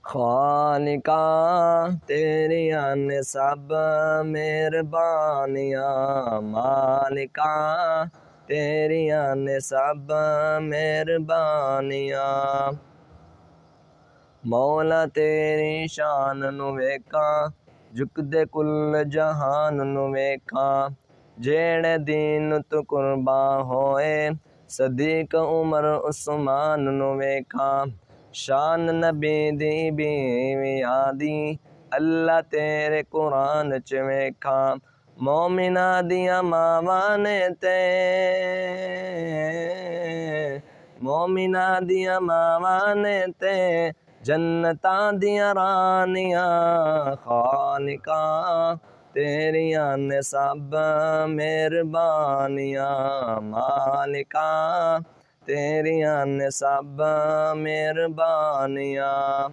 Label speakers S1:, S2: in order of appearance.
S1: खालिका तेरियां ने सब मेहरबानियाँ, मालिका तेरियां ने सब मेहरबानियाँ। मौला तेरी शान नू वेखां, झुकदे कुल जहान नू वेखां। जेड़े दीन तू कुर्बान होए, सदीक उमर उस्मान नू वेखां। शान नबी दी बीवियां दी, अल्लाह तेरे कुरान च वेखां। मोमिना दियां मावां ने ते, मोमिना दियां मावां ने ते, जन्नतां दियां रानियां। खालिका तेरियां ने सब मेहरबानियाँ, मालिका तेरियां ने सब मेहरबानियाँ।